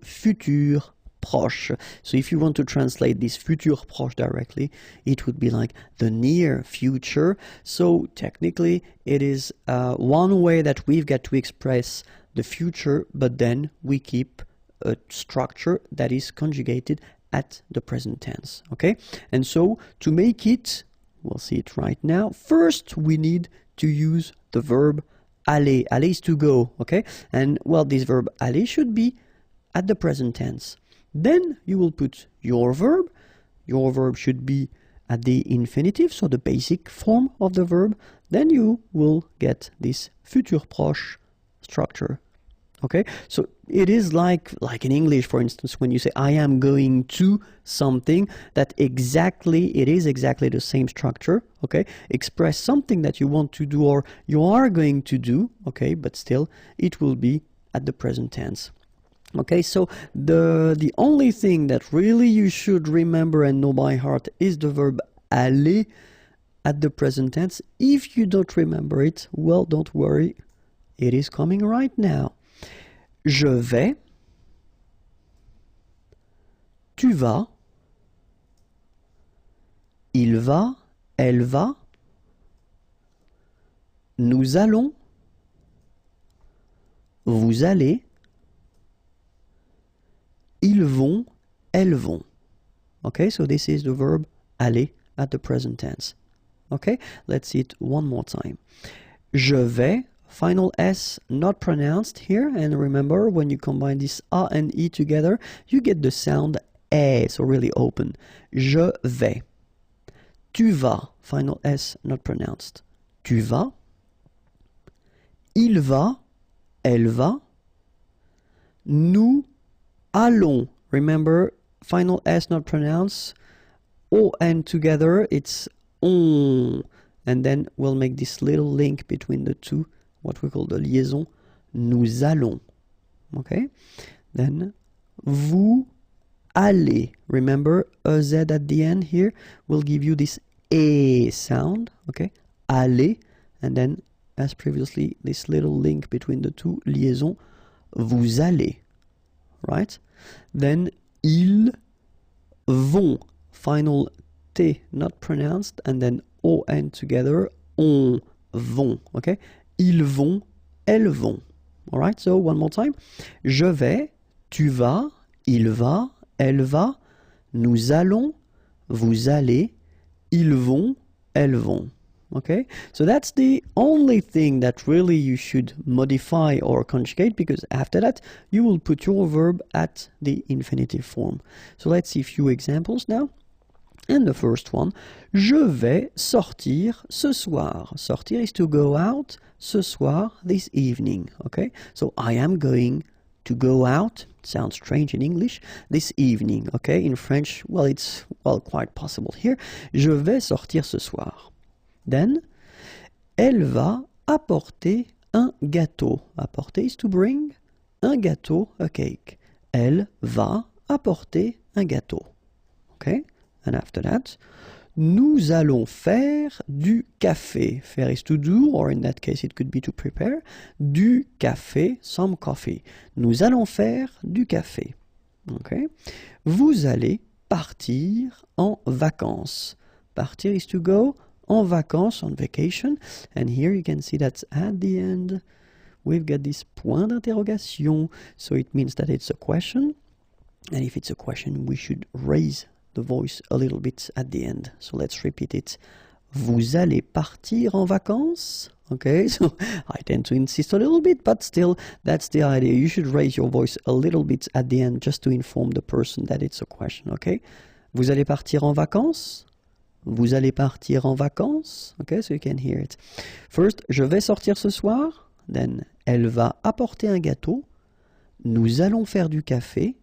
futur proche. So if you want to translate this futur proche directly, it would be like the near future. So technically, it is one way that we've got to express the future, but then we keep a structure that is conjugated at the present tense, okay? And so to make it, we'll see it right now, first we need to use the verb aller. Aller is to go, okay? And well, this verb aller should be at the present tense. Then you will put your verb. Your verb should be at the infinitive, so the basic form of the verb. Then you will get this futur proche structure. Okay, so it is like in English, for instance, when you say I am going to something, that it is exactly the same structure. Okay, express something that you want to do or you are going to do. Okay, but still it will be at the present tense. Okay, so the only thing that really you should remember and know by heart is the verb aller at the present tense. If you don't remember it, well, don't worry, it is coming right now. Je vais, tu vas, il va, elle va, nous allons, vous allez, ils vont, elles vont. Okay, so this is the verb aller at the present tense. Okay, let's see it one more time. Je vais, final S not pronounced here, and remember when you combine this A and E together, you get the sound E, so really open. Je vais. Tu vas, final S not pronounced. Tu vas. Il va, elle va. Nous allons, remember final S not pronounced. O and together it's on, and then we'll make this little link between the two, what we call the liaison. Nous allons. Okay? Then vous allez. Remember a Z at the end here will give you this A sound. Okay? Aller. And then as previously, this little link between the two, liaison. Vous allez. Right? Then ils vont. Final T not pronounced, and then O and together, on vont. Okay? Ils vont, elles vont. Alright, so one more time. Je vais, tu vas, il va, elle va, nous allons, vous allez, ils vont, elles vont. Okay? So that's the only thing that really you should modify or conjugate, because after that you will put your verb at the infinitive form. So let's see a few examples now. And the first one, je vais sortir ce soir. Sortir is to go out, ce soir, this evening. Okay? So I am going to go out. Sounds strange in English. This evening. Okay? In French, well, it's quite possible here. Je vais sortir ce soir. Then, elle va apporter un gâteau. Apporter is to bring. Un gâteau, a cake. Elle va apporter un gâteau. Okay? And after that, nous allons faire du café. Faire is to do, or in that case it could be to prepare. Du café, some coffee. Nous allons faire du café. Okay? Vous allez partir en vacances. Partir is to go. En vacances, on vacation. And here you can see that at the end, we've got this point d'interrogation. So it means that it's a question. And if it's a question, we should raise the voice a little bit at the end. So let's repeat it. Vous allez partir en vacances? Okay, so I tend to insist a little bit, but still, that's the idea. You should raise your voice a little bit at the end just to inform the person that it's a question, okay? Vous allez partir en vacances? Vous allez partir en vacances? Okay, so you can hear it. First, je vais sortir ce soir. Then, elle va apporter un gâteau. Nous allons faire du café.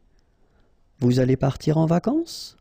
Vous allez partir en vacances?